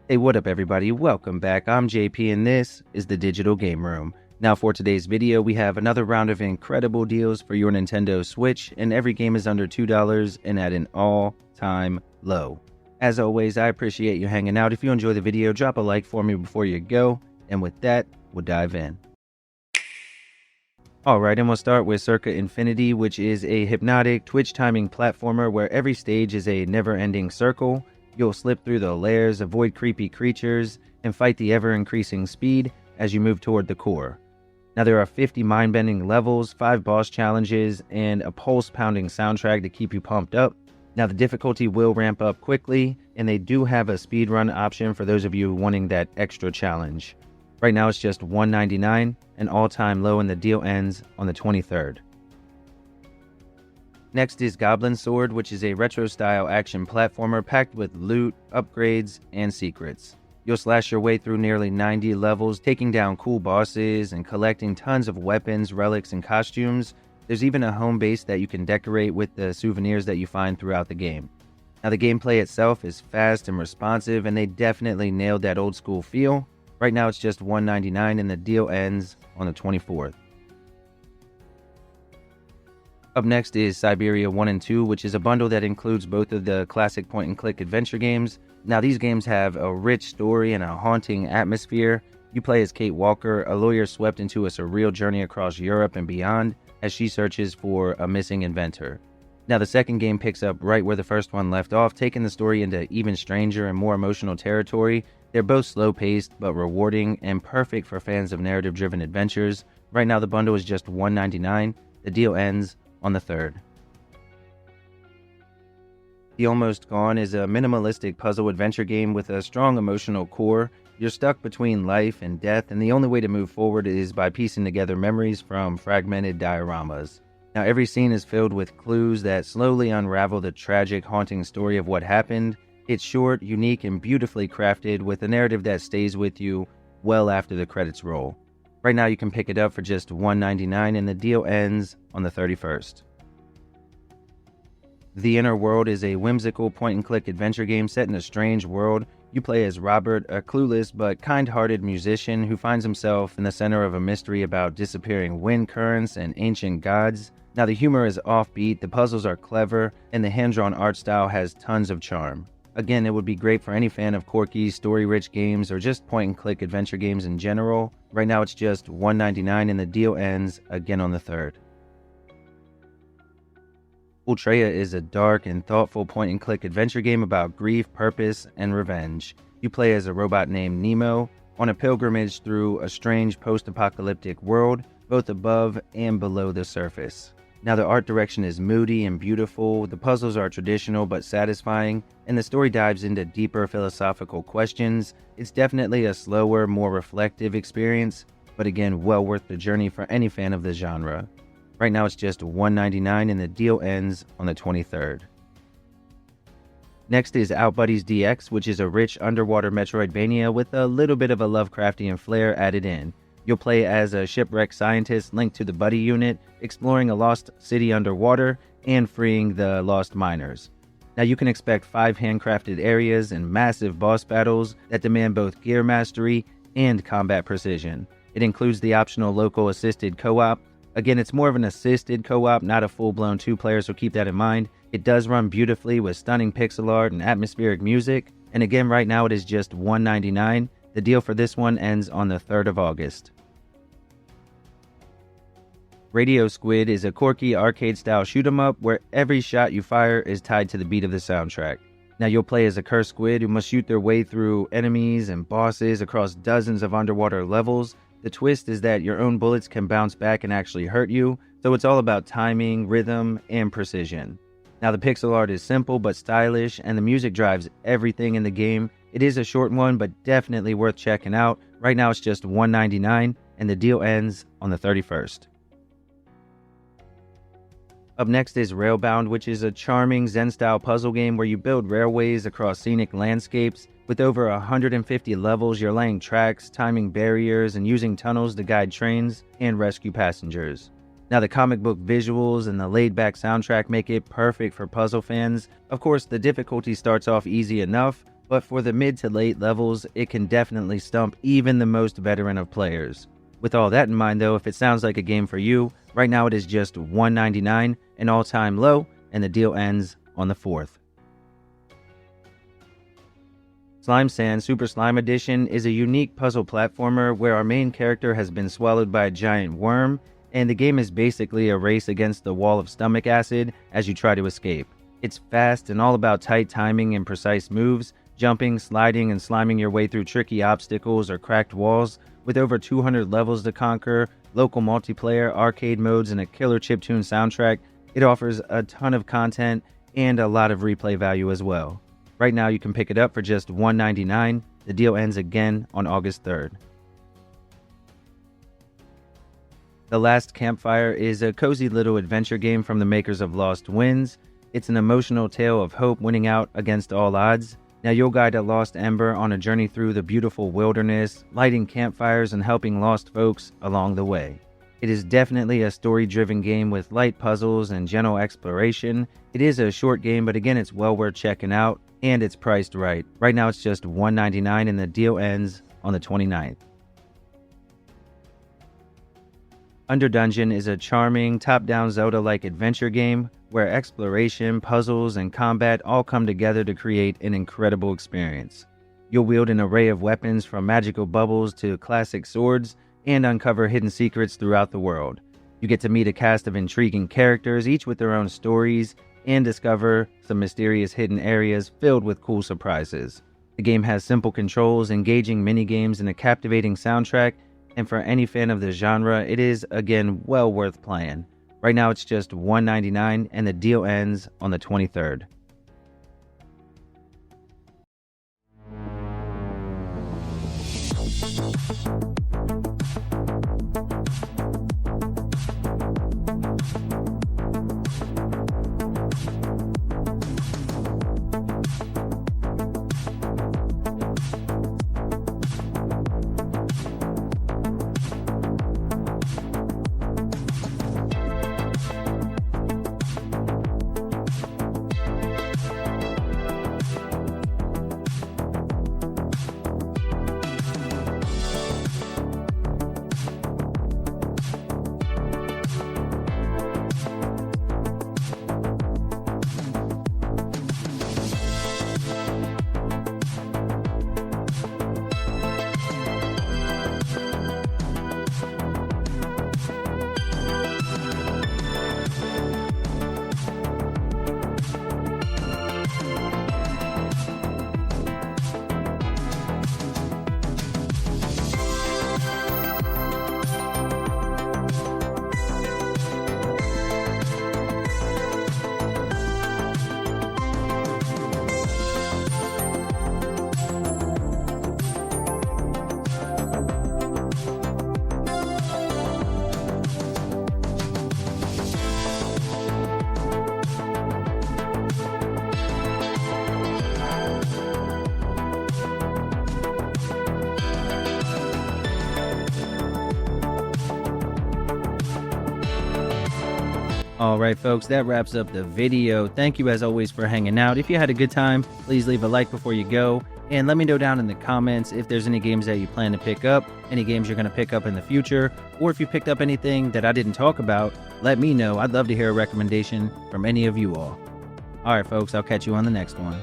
Hey, what up everybody? Welcome back. I'm JP and this is the Digital Game Room. Now for today's video, we have another round of incredible deals for your Nintendo Switch, and every game is under $2 and at an all-time low. As always, I appreciate you hanging out. If you enjoy the video, drop a like for me before you go, and with that, we'll dive in. Alright, and we'll start with Circa Infinity, which is a hypnotic Twitch timing platformer where every stage is a never-ending circle. You'll slip through the layers, avoid creepy creatures, and fight the ever-increasing speed as you move toward the core. Now there are 50 mind-bending levels, 5 boss challenges, and a pulse-pounding soundtrack to keep you pumped up. Now the difficulty will ramp up quickly, and they do have a speedrun option for those of you wanting that extra challenge. Right now it's just $1.99, an all-time low, and the deal ends on the 23rd. Next is Goblin Sword, which is a retro-style action platformer packed with loot, upgrades, and secrets. You'll slash your way through nearly 90 levels, taking down cool bosses and collecting tons of weapons, relics, and costumes. There's even a home base that you can decorate with the souvenirs that you find throughout the game. Now the gameplay itself is fast and responsive, and they definitely nailed that old school feel. Right now it's just $1.99 and the deal ends on the 24th. Up next is Syberia 1 and 2, which is a bundle that includes both of the classic point-and-click adventure games. Now these games have a rich story and a haunting atmosphere. You play as Kate Walker, a lawyer swept into a surreal journey across Europe and beyond as she searches for a missing inventor. Now the second game picks up right where the first one left off, taking the story into even stranger and more emotional territory. They're both slow-paced but rewarding and perfect for fans of narrative-driven adventures. Right now the bundle is just $1.99. The deal ends on the 3rd. The Almost Gone is a minimalistic puzzle adventure game with a strong emotional core. You're stuck between life and death, and the only way to move forward is by piecing together memories from fragmented dioramas. Now every scene is filled with clues that slowly unravel the tragic, haunting story of what happened. It's short, unique, and beautifully crafted with a narrative that stays with you well after the credits roll. Right now you can pick it up for just $1.99 and the deal ends on the 31st. The Inner World is a whimsical point-and-click adventure game set in a strange world. You play as Robert, a clueless but kind-hearted musician who finds himself in the center of a mystery about disappearing wind currents and ancient gods. Now the humor is offbeat, the puzzles are clever, and the hand-drawn art style has tons of charm. Again, it would be great for any fan of quirky, story-rich games or just point-and-click adventure games in general. Right now it's just $1.99 and the deal ends again on the 3rd. Ultreïa is a dark and thoughtful point-and-click adventure game about grief, purpose, and revenge. You play as a robot named Nemo on a pilgrimage through a strange post-apocalyptic world, both above and below the surface. Now the art direction is moody and beautiful, the puzzles are traditional but satisfying, and the story dives into deeper philosophical questions. It's definitely a slower, more reflective experience, but again, well worth the journey for any fan of the genre. Right now it's just $1.99 and the deal ends on the 23rd. Next is Outbuddies DX, which is a rich underwater Metroidvania with a little bit of a Lovecraftian flair added in. You'll play as a shipwrecked scientist linked to the Buddy unit, exploring a lost city underwater and freeing the lost miners. Now you can expect 5 handcrafted areas and massive boss battles that demand both gear mastery and combat precision. It includes the optional local assisted co-op. Again, it's more of an assisted co-op, not a full-blown 2-player, so keep that in mind. It does run beautifully with stunning pixel art and atmospheric music. And again, right now it is just $1.99. The deal for this one ends on the 3rd of August. Radio Squid is a quirky arcade-style shoot-'em-up where every shot you fire is tied to the beat of the soundtrack. Now you'll play as a cursed squid who must shoot their way through enemies and bosses across dozens of underwater levels. The twist is that your own bullets can bounce back and actually hurt you, so it's all about timing, rhythm, and precision. Now the pixel art is simple but stylish, and the music drives everything in the game. It is a short one, but definitely worth checking out. Right now it's just $1.99, and the deal ends on the 31st. Up next is Railbound, which is a charming Zen-style puzzle game where you build railways across scenic landscapes. With over 150 levels, you're laying tracks, timing barriers, and using tunnels to guide trains and rescue passengers. Now the comic book visuals and the laid-back soundtrack make it perfect for puzzle fans. Of course, the difficulty starts off easy enough, but for the mid to late levels, it can definitely stump even the most veteran of players. With all that in mind though, if it sounds like a game for you, right now it is just $1.99, an all-time low, and the deal ends on the 4th. Slime Sand Super Slime Edition is a unique puzzle platformer where our main character has been swallowed by a giant worm, and the game is basically a race against the wall of stomach acid as you try to escape. It's fast and all about tight timing and precise moves, jumping, sliding, and sliming your way through tricky obstacles or cracked walls. With over 200 levels to conquer, local multiplayer, arcade modes, and a killer chiptune soundtrack, it offers a ton of content and a lot of replay value as well. Right now you can pick it up for just $1.99. The deal ends again on August 3rd. The Last Campfire is a cozy little adventure game from the makers of Lost Winds. It's an emotional tale of hope winning out against all odds. Now you'll guide a lost ember on a journey through the beautiful wilderness, lighting campfires and helping lost folks along the way. It is definitely a story-driven game with light puzzles and gentle exploration. It is a short game, but again, it's well worth checking out, and it's priced right. Right now it's just $1.99 and the deal ends on the 29th. UnderDungeon is a charming, top-down Zelda-like adventure game where exploration, puzzles, and combat all come together to create an incredible experience. You'll wield an array of weapons from magical bubbles to classic swords and uncover hidden secrets throughout the world. You get to meet a cast of intriguing characters, each with their own stories, and discover some mysterious hidden areas filled with cool surprises. The game has simple controls, engaging minigames, and a captivating soundtrack, and for any fan of the genre, it is, again, well worth playing. Right now it's just $1.99 and the deal ends on the 23rd. Alright folks, that wraps up the video. Thank you as always for hanging out. If you had a good time, please leave a like before you go. And let me know down in the comments if there's any games that you plan to pick up, any games you're going to pick up in the future, or if you picked up anything that I didn't talk about, let me know. I'd love to hear a recommendation from any of you all. Alright folks, I'll catch you on the next one.